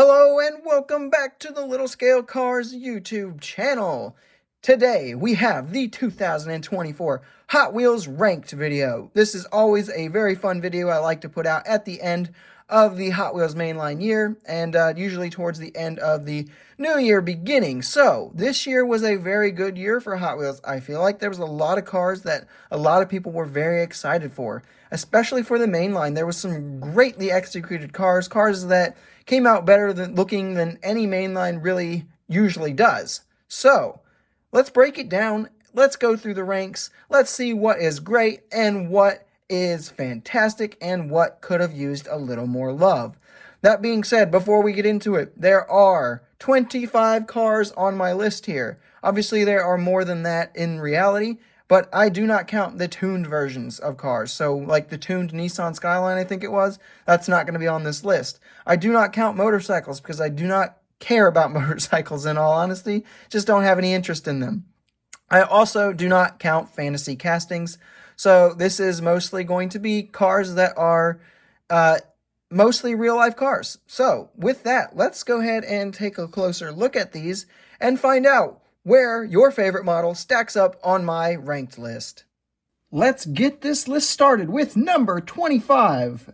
Hello and welcome back to the Little Scale Cars YouTube channel. Today we have the 2024 Hot Wheels ranked video. This is always a very fun video I like to put out at the end of the Hot Wheels mainline year and usually towards the end of the new year beginning. So this year was a very good year for Hot Wheels. I feel like there was a lot of cars that a lot of people were very excited for, especially for the mainline. There was some greatly executed cars that came out better looking than any mainline really usually does. So let's break it down. Let's go through the ranks. Let's see what is great and what is fantastic and what could have used a little more love. That being said, before we get into it, there are 25 cars on my list here. Obviously, there are more than that in reality, but I do not count the tuned versions of cars. So, like the tuned Nissan Skyline, I think it was, that's not going to be on this list. I do not count motorcycles because I do not care about motorcycles in all honesty. Just don't have any interest in them. I also do not count fantasy castings. So this is mostly going to be cars that are mostly real-life cars. So with that, let's go ahead and take a closer look at these and find out where your favorite model stacks up on my ranked list. Let's get this list started with number 25.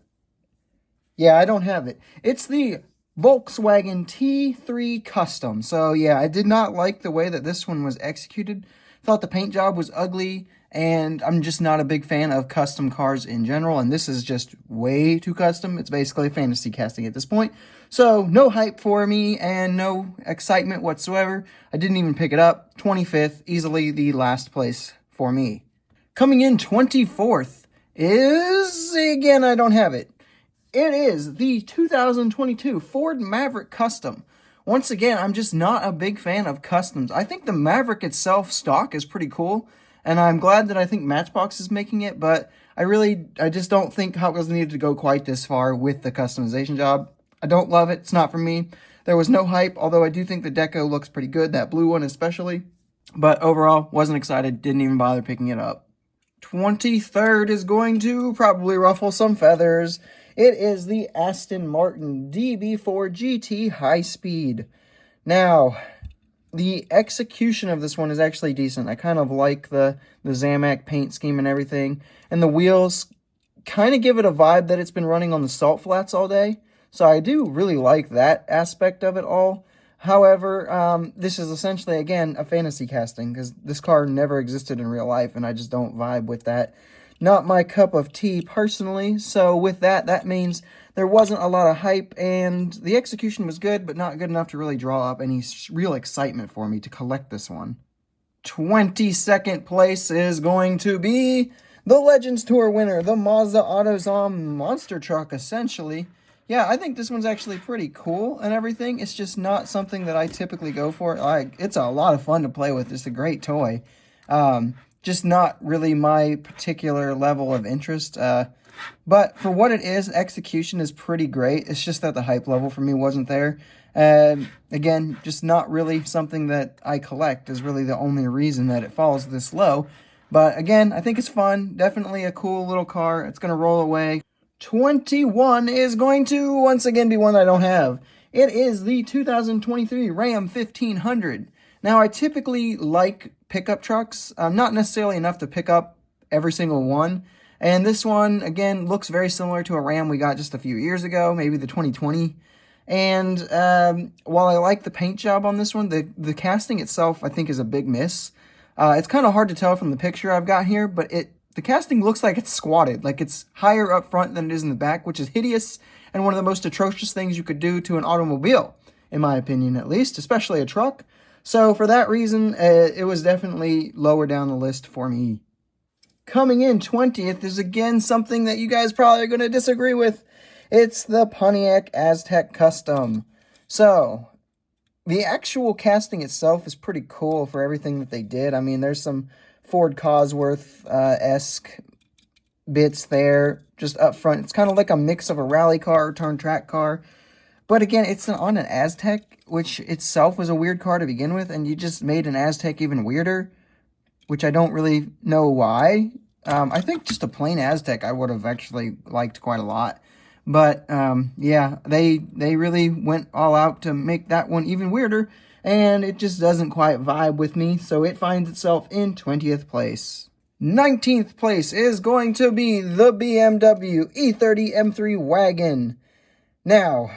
Yeah, I don't have it. It's the Volkswagen T3 Custom. So yeah, I did not like the way that this one was executed. Thought the paint job was ugly, and I'm just not a big fan of custom cars in general, and this is just way too custom. It's basically fantasy casting at this point. So no hype for me and no excitement whatsoever. I didn't even pick it up. 25th, easily the last place for me. Coming in 24th is, again, I don't have it. It is the 2022 Ford Maverick Custom. Once again, I'm just not a big fan of customs. I think the Maverick itself stock is pretty cool, and I'm glad that I think Matchbox is making it, but I just don't think Hot Wheels needed to go quite this far with the customization job. I don't love it. It's not for me. There was no hype, although I do think the deco looks pretty good, that blue one especially. But overall, wasn't excited, didn't even bother picking it up. 23rd is going to probably ruffle some feathers. It is the Aston Martin DB4 GT High Speed. Now, the execution of this one is actually decent. I kind of like the Zamac paint scheme and everything. And the wheels kind of give it a vibe that it's been running on the salt flats all day. So I do really like that aspect of it all. However, this is essentially, again, a fantasy casting because this car never existed in real life, and I just don't vibe with that. Not my cup of tea personally, so with that, that means there wasn't a lot of hype, and the execution was good, but not good enough to really draw up any real excitement for me to collect this one. 22nd place is going to be the Legends Tour winner, the Mazda AutoZone monster truck, essentially. Yeah, I think this one's actually pretty cool and everything. It's just not something that I typically go for. It's a lot of fun to play with. It's a great toy. Just not really my particular level of interest. But for what it is, execution is pretty great. It's just that the hype level for me wasn't there. Again, just not really something that I collect is really the only reason that it falls this low. But again, I think it's fun. Definitely a cool little car. It's going to roll away. 21 is going to, once again, be one I don't have. It is the 2023 Ram 1500. Now, I typically like pickup trucks, not necessarily enough to pick up every single one. And this one, again, looks very similar to a Ram we got just a few years ago, maybe the 2020. And while I like the paint job on this one, the casting itself, I think, is a big miss. It's kind of hard to tell from the picture I've got here, but the casting looks like it's squatted, like it's higher up front than it is in the back, which is hideous and one of the most atrocious things you could do to an automobile, in my opinion at least, especially a truck. So for that reason, it was definitely lower down the list for me. Coming in 20th is again something that you guys probably are going to disagree with. It's the Pontiac Aztec Custom. So the actual casting itself is pretty cool for everything that they did. I mean, there's some Ford Cosworth-esque bits there, just up front. It's kind of like a mix of a rally car turned track car. But again, it's on an Aztec, which itself was a weird car to begin with, and you just made an Aztec even weirder, which I don't really know why. I think just a plain Aztec I would have actually liked quite a lot. But yeah, they really went all out to make that one even weirder, and it just doesn't quite vibe with me, so it finds itself in 20th place. 19th place is going to be the BMW E30 M3 wagon. Now,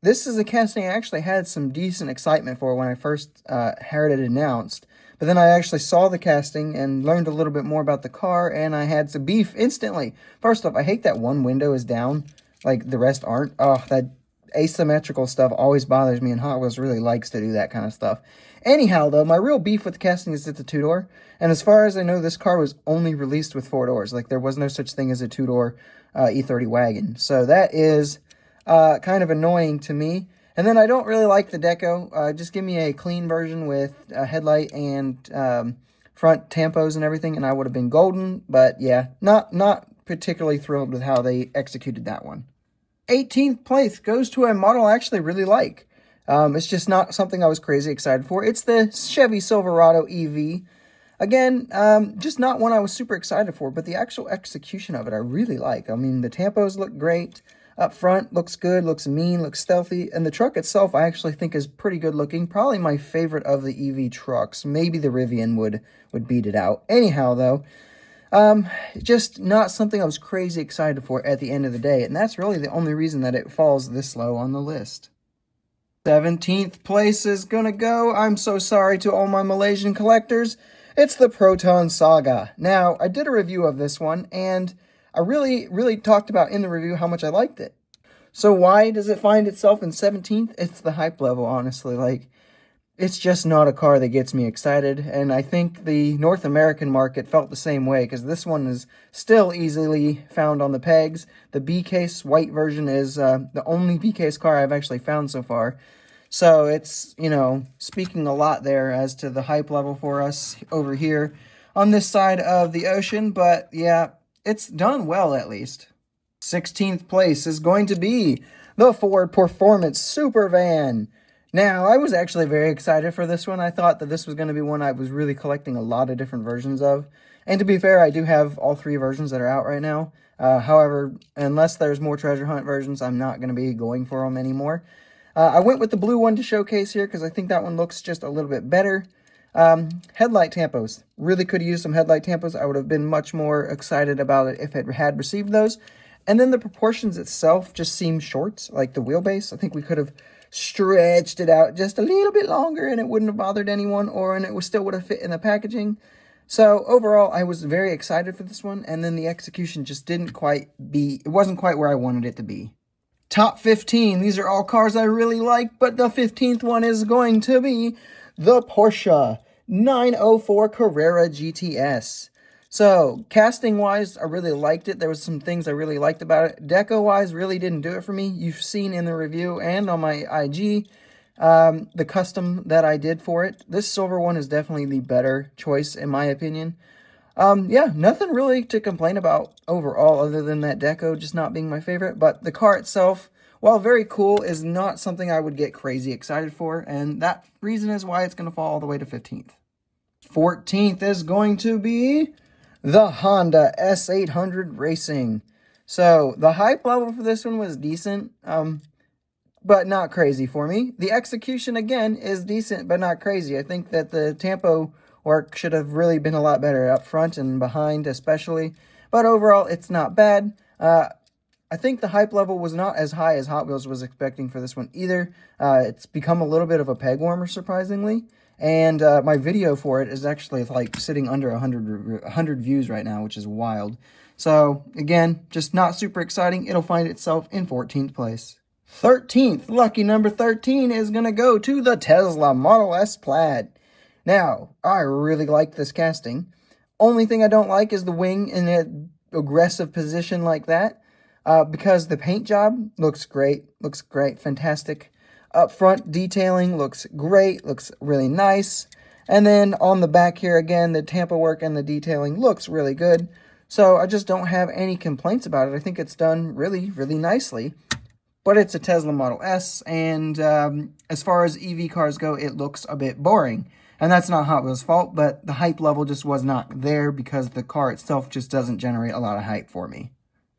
this is a casting I actually had some decent excitement for when I first heard it announced. But then I actually saw the casting and learned a little bit more about the car, and I had some beef instantly. First off, I hate that one window is down, like the rest aren't. Oh, that asymmetrical stuff always bothers me, and Hot Wheels really likes to do that kind of stuff. Anyhow, though, my real beef with the casting is it's a two-door. And as far as I know, this car was only released with 4 doors. Like, there was no such thing as a two-door E30 wagon. So that is kind of annoying to me. And then I don't really like the deco. Just give me a clean version with a headlight and front tampos and everything, and I would have been golden. But yeah, not particularly thrilled with how they executed that one. 18th place goes to a model I actually really like. It's just not something I was crazy excited for. It's the Chevy Silverado EV. Again, just not one I was super excited for, but the actual execution of it I really like. I mean, the tampos look great. Up front, looks good, looks mean, looks stealthy. And the truck itself, I actually think is pretty good looking. Probably my favorite of the EV trucks. Maybe the Rivian would beat it out. Anyhow, though, just not something I was crazy excited for at the end of the day. And that's really the only reason that it falls this low on the list. 17th place is gonna go, I'm so sorry to all my Malaysian collectors, it's the Proton Saga. Now, I did a review of this one, and I really talked about in the review how much I liked it. So why does it find itself in 17th? It's the hype level, honestly. Like, it's just not a car that gets me excited, and I think the North American market felt the same way, because this one is still easily found on the pegs. The B-Case white version is the only B-Case car I've actually found so far. So it's, you know, speaking a lot there as to the hype level for us over here on this side of the ocean, but yeah, it's done well, at least. 16th place is going to be the Ford Performance Super Van. Now, I was actually very excited for this one. I thought that this was going to be one I was really collecting a lot of different versions of. And to be fair, I do have all 3 versions that are out right now. However, unless there's more treasure hunt versions, I'm not going to be going for them anymore. I went with the blue one to showcase here because I think that one looks just a little bit better. Headlight tampos. Really could have used some headlight tampos. I would have been much more excited about it if it had received those. And then the proportions itself just seem short, like the wheelbase. I think we could have stretched it out just a little bit longer and it wouldn't have bothered anyone, and it still would have fit in the packaging. So overall, I was very excited for this one, and then the execution just it wasn't quite where I wanted it to be. Top 15, these are all cars I really like, but the 15th one is going to be the Porsche 904 Carrera GTS. So, casting-wise, I really liked it. There was some things I really liked about it. Deco-wise, really didn't do it for me. You've seen in the review and on my IG the custom that I did for it. This silver one is definitely the better choice, in my opinion. Yeah, nothing really to complain about overall other than that deco just not being my favorite. But the car itself, while very cool, is not something I would get crazy excited for. And that reason is why it's going to fall all the way to 15th. 14th is going to be the Honda S800 Racing. So the hype level for this one was decent, but not crazy for me. The execution, again, is decent, but not crazy. I think that the tampo work should have really been a lot better up front and behind especially. But overall, it's not bad. I think the hype level was not as high as Hot Wheels was expecting for this one either. It's become a little bit of a peg warmer, surprisingly. And my video for it is actually like sitting under 100 views right now, which is wild. So, again, just not super exciting. It'll find itself in 14th place. 13th, lucky number 13, is going to go to the Tesla Model S Plaid. Now, I really like this casting. Only thing I don't like is the wing in an aggressive position like that. Because the paint job looks great, fantastic. Up front detailing looks great, looks really nice. And then on the back here, again, the tampo work and the detailing looks really good. So I just don't have any complaints about it. I think it's done really, really nicely. But it's a Tesla Model S, and as far as EV cars go, it looks a bit boring. And that's not Hot Wheels' fault, but the hype level just was not there because the car itself just doesn't generate a lot of hype for me.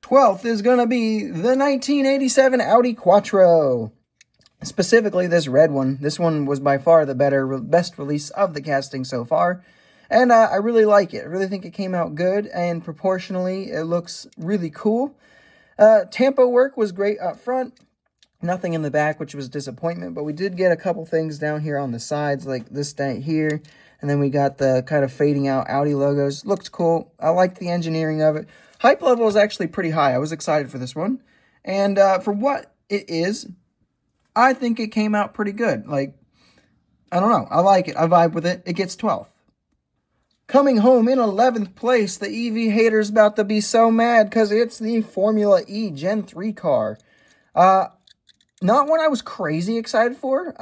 12th is going to be the 1987 Audi Quattro. Specifically this red one. This one was by far the best release of the casting so far. And I really like it. I really think it came out good, and proportionally it looks really cool. Tampo work was great up front. Nothing in the back, which was a disappointment, but we did get a couple things down here on the sides, like this down here. And then we got the kind of fading out Audi logos. Looked cool. I liked the engineering of it. Hype level is actually pretty high. I was excited for this one. And for what it is, I think it came out pretty good. Like, I don't know. I like it. I vibe with it. It gets 12th. Coming home in 11th place, the EV haters about to be so mad because it's the Formula E Gen 3 car. Not one I was crazy excited for,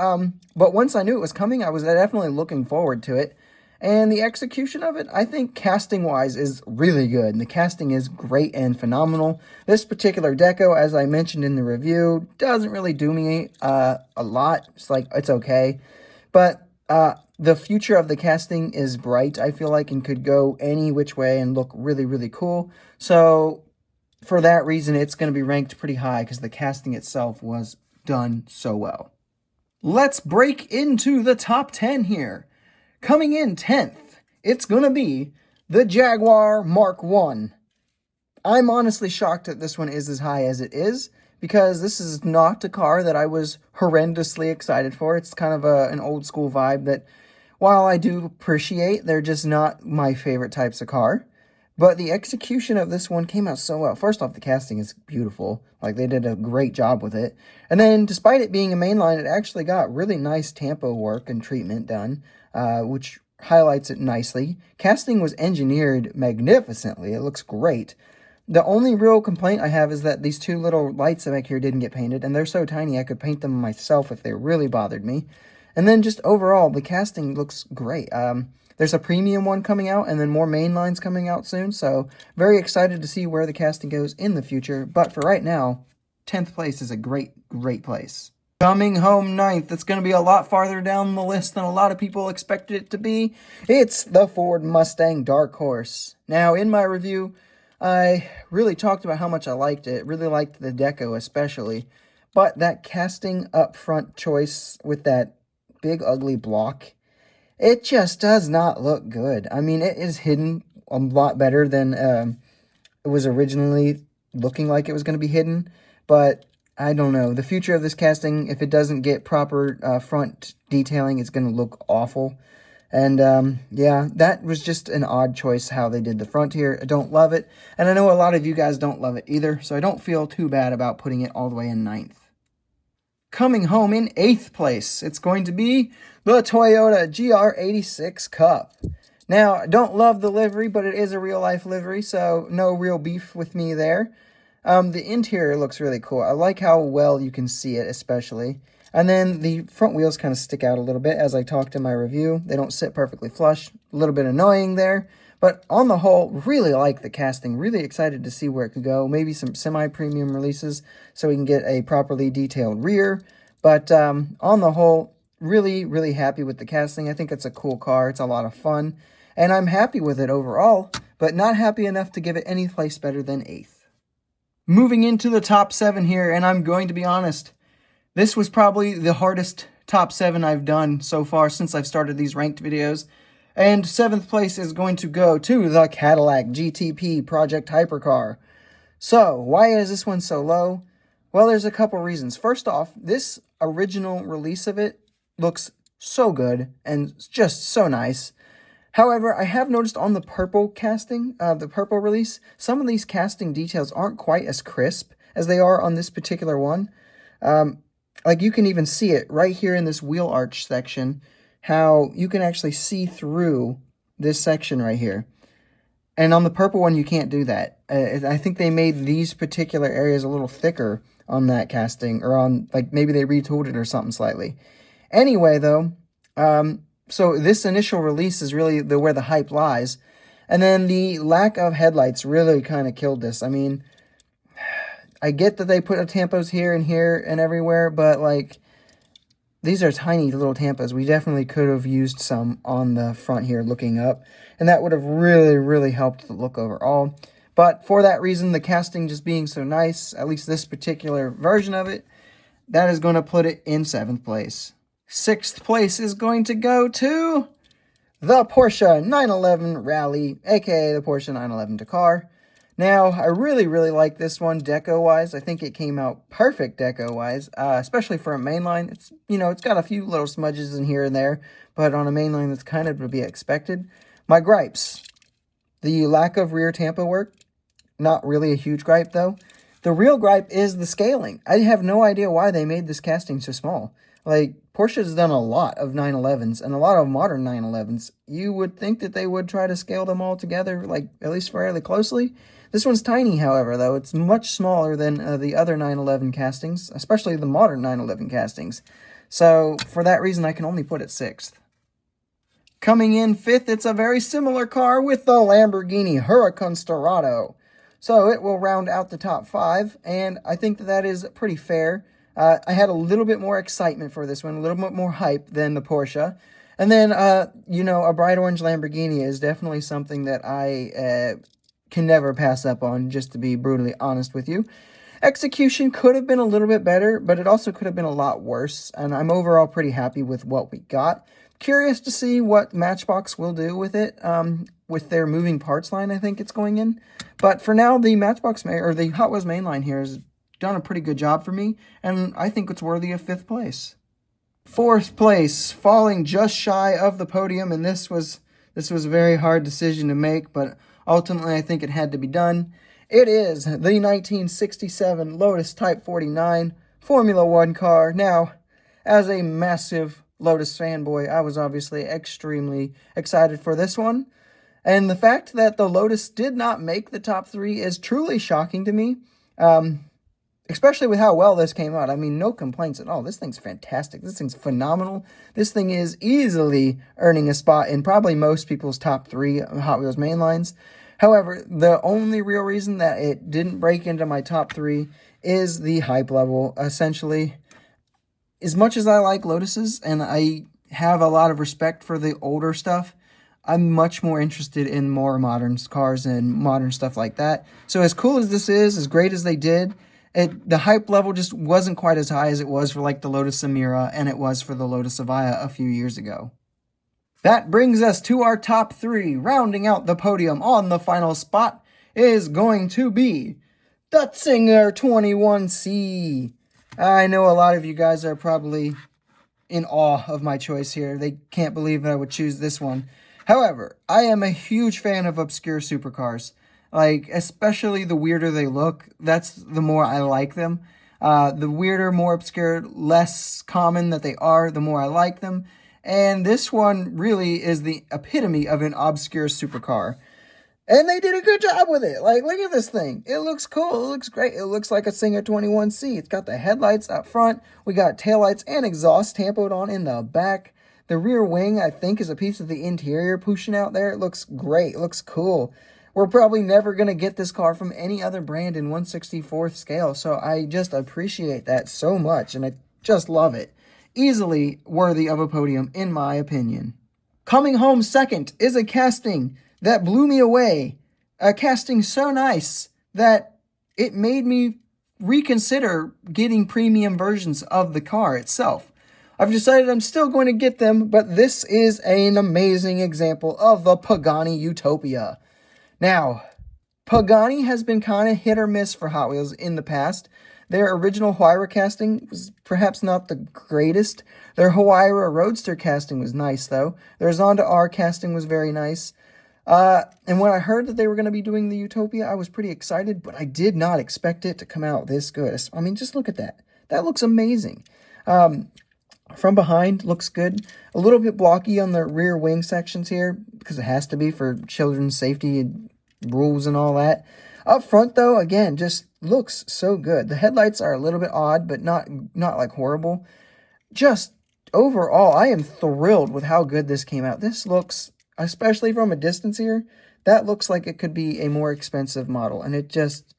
but once I knew it was coming, I was definitely looking forward to it. And the execution of it, I think casting-wise, is really good. And the casting is great and phenomenal. This particular deco, as I mentioned in the review, doesn't really do me a lot. It's okay. But the future of the casting is bright, I feel like, and could go any which way and look really, really cool. So for that reason, it's going to be ranked pretty high because the casting itself was done so well. Let's break into the top 10 here. Coming in 10th, it's going to be the Jaguar Mark 1. I'm honestly shocked that this one is as high as it is, because this is not a car that I was horrendously excited for. It's kind of an old school vibe that, while I do appreciate, they're just not my favorite types of car. But the execution of this one came out so well. First off, the casting is beautiful. Like, they did a great job with it. And then, despite it being a mainline, it actually got really nice tampo work and treatment done, which highlights it nicely. Casting was engineered magnificently. It looks great. The only real complaint I have is that these two little lights back here didn't get painted, and they're so tiny I could paint them myself if they really bothered me. And then just overall, the casting looks great. There's a premium one coming out, and then more main lines coming out soon, so very excited to see where the casting goes in the future. But for right now, 10th place is a great, great place. Coming home 9th, it's going to be a lot farther down the list than a lot of people expected it to be. It's the Ford Mustang Dark Horse. Now, in my review, I really talked about how much I liked it. Really liked the deco especially. But that casting up front choice with that big ugly block, it just does not look good. I mean, it is hidden a lot better than it was originally looking like it was going to be hidden. But I don't know. The future of this casting, if it doesn't get proper front detailing, it's going to look awful. And yeah, that was just an odd choice how they did the front here. I don't love it. And I know a lot of you guys don't love it either. So I don't feel too bad about putting it all the way in 9th. Coming home in 8th place, it's going to be the Toyota GR86 Cup. Now, I don't love the livery, but it is a real-life livery, so no real beef with me there. The interior looks really cool. I like how well you can see it, especially. And then the front wheels kind of stick out a little bit, as I talked in my review. They don't sit perfectly flush. A little bit annoying there. But on the whole, really like the casting. Really excited to see where it could go. Maybe some semi-premium releases so we can get a properly detailed rear. But on the whole, really, really happy with the casting. I think it's a cool car. It's a lot of fun. And I'm happy with it overall, but not happy enough to give it any place better than 8th. Moving into the top 7 here, and I'm going to be honest, this was probably the hardest top 7 I've done so far since I've started these ranked videos. And 7th place is going to go to the Cadillac GTP Project Hypercar. So, why is this one so low? Well, there's a couple reasons. First off, this original release of it looks so good and just so nice. However, I have noticed on the purple casting, the purple release, some of these casting details aren't quite as crisp as they are on this particular one. Like, you can even see it right here in this wheel arch section, how you can actually see through this section right here. And on the purple one, you can't do that. I think they made these particular areas a little thicker on that casting, or on, like, maybe they retooled it or something slightly. Anyway, though, so this initial release is really where the hype lies. And then the lack of headlights really kind of killed this. I mean, I get that they put tampos here and everywhere, but, like, these are tiny little tampos. We definitely could have used some on the front here looking up, and that would have really, really helped the look overall. But for that reason, the casting just being so nice, at least this particular version of it, that is going to put it in 7th place. 6th place is going to go to the Porsche 911 Rally, aka the Porsche 911 Dakar. Now, I really like this one deco-wise. I think it came out perfect deco-wise, especially for a mainline. It's, it's got a few little smudges in here and there, but on a mainline that's kind of to be expected. My gripes: the lack of rear tampo work. Not really a huge gripe, though. The real gripe is the scaling. I have no idea why they made this casting so small. Like, Porsche's done a lot of 911s and a lot of modern 911s. You would think that they would try to scale them all together, like, at least fairly closely. This one's tiny, however, though. It's much smaller than the other 911 castings, especially the modern 911 castings. So, for that reason, I can only put it 6th. Coming in 5th, it's a very similar car with the Lamborghini Huracan Storado. So it will round out the top 5, and I think that is pretty fair. I had a little bit more excitement for this one, a little bit more hype than the Porsche. And then, a bright orange Lamborghini is definitely something that I can never pass up on, just to be brutally honest with you. Execution could have been a little bit better, but it also could have been a lot worse, and I'm overall pretty happy with what we got. Curious to see what Matchbox will do with it, with their moving parts line, I think it's going in. But for now, the Matchbox, or the Hot Wheels mainline here has done a pretty good job for me, and I think it's worthy of 5th place. 4th place, falling just shy of the podium, and this was a very hard decision to make, but ultimately I think it had to be done. It is the 1967 Lotus Type 49 Formula 1 car. Now, as a massive Lotus fanboy, I was obviously extremely excited for this one. And the fact that the Lotus did not make the top 3 is truly shocking to me. Especially with how well this came out. I mean, no complaints at all. This thing's fantastic. This thing's phenomenal. This thing is easily earning a spot in probably most people's top 3 Hot Wheels mainlines. However, the only real reason that it didn't break into my top 3 is the hype level. Essentially, as much as I like Lotuses and I have a lot of respect for the older stuff, I'm much more interested in more modern cars and modern stuff like that. So as cool as this is, as great as they did, the hype level just wasn't quite as high as it was for like the Lotus Emira and it was for the Lotus Evija a few years ago. That brings us to our top 3. Rounding out the podium on the final spot is going to be the Datsun 21C. I know a lot of you guys are probably in awe of my choice here. They can't believe that I would choose this one. However, I am a huge fan of obscure supercars. Like, especially the weirder they look, that's the more I like them. The weirder, more obscure, less common that they are, the more I like them. And this one really is the epitome of an obscure supercar. And they did a good job with it. Like, look at this thing. It looks cool. It looks great. It looks like a Singer 21C. It's got the headlights up front. We got taillights and exhaust tampoed on in the back. The rear wing, I think, is a piece of the interior pushing out there. It looks great. It looks cool. We're probably never going to get this car from any other brand in 1/64th scale. So I just appreciate that so much. And I just love it. Easily worthy of a podium, in my opinion. Coming home second is a casting that blew me away. A casting so nice that it made me reconsider getting premium versions of the car itself. I've decided I'm still going to get them, but this is an amazing example of the Pagani Utopia. Now, Pagani has been kind of hit or miss for Hot Wheels in the past. Their original Huayra casting was perhaps not the greatest. Their Huayra Roadster casting was nice, though. Their Zonda R casting was very nice. And when I heard that they were going to be doing the Utopia, I was pretty excited, but I did not expect it to come out this good. I mean, just look at that. That looks amazing. From behind, looks good. A little bit blocky on the rear wing sections here, because it has to be for children's safety and rules and all that. Up front, though, again, just looks so good. The headlights are a little bit odd, but not like horrible. Just overall, I am thrilled with how good this came out. This looks, especially from a distance here, that looks like it could be a more expensive model. And it just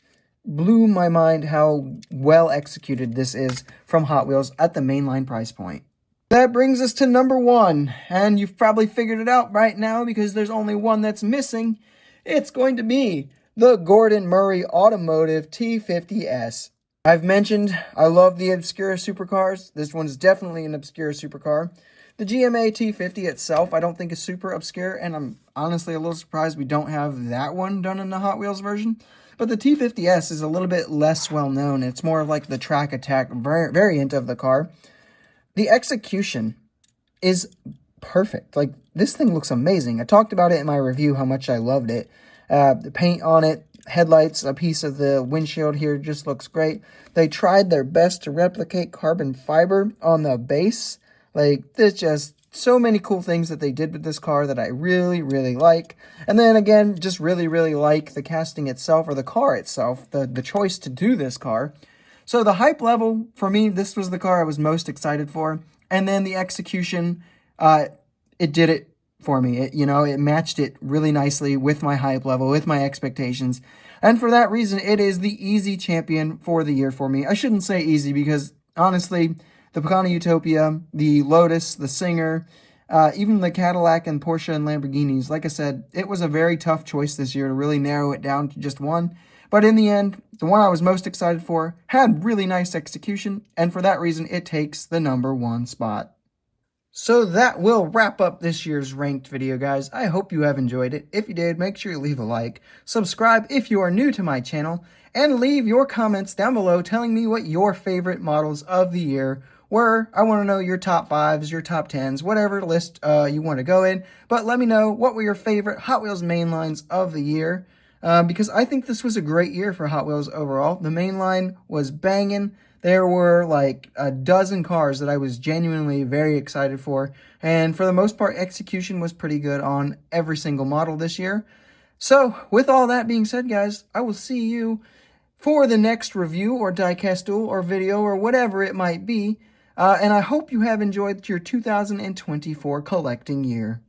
blew my mind how well executed this is from Hot Wheels at the mainline price point. That brings us to number 1. And you've probably figured it out right now because there's only one that's missing. It's going to be the Gordon Murray Automotive T50S. I've mentioned I love the obscure supercars. This one's definitely an obscure supercar. The GMA T50 itself I don't think is super obscure, and I'm honestly a little surprised we don't have that one done in the Hot Wheels version. But the T50S is a little bit less well known. It's more of like the track attack variant of the car. The execution is perfect. Like, this thing looks amazing. I talked about it in my review how much I loved it. The paint on it, headlights, a piece of the windshield here just looks great. They tried their best to replicate carbon fiber on the base. Like, there's just so many cool things that they did with this car that I really, really like. And then again, just really, really like the casting itself, or the car itself, the choice to do this car. So the hype level, for me, this was the car I was most excited for. And then the execution, it did it for me. It matched it really nicely with my hype level, with my expectations. And for that reason, it is the easy champion for the year for me. I shouldn't say easy because, honestly, the Pagani Utopia, the Lotus, the Singer, even the Cadillac and Porsche and Lamborghinis, like I said, it was a very tough choice this year to really narrow it down to just one. But in the end, the one I was most excited for had really nice execution, and for that reason, it takes the #1 spot. So that will wrap up this year's ranked video, guys. I hope you have enjoyed it. If you did, make sure you leave a like, subscribe if you are new to my channel, and leave your comments down below telling me what your favorite models of the year were. I want to know your top 5s, your top 10s, whatever list you want to go in. But let me know what were your favorite Hot Wheels mainlines of the year, because I think this was a great year for Hot Wheels overall. The mainline was banging. There were like a dozen cars that I was genuinely very excited for. And for the most part, execution was pretty good on every single model this year. So with all that being said, guys, I will see you for the next review or diecast duel or video or whatever it might be. And I hope you have enjoyed your 2024 collecting year.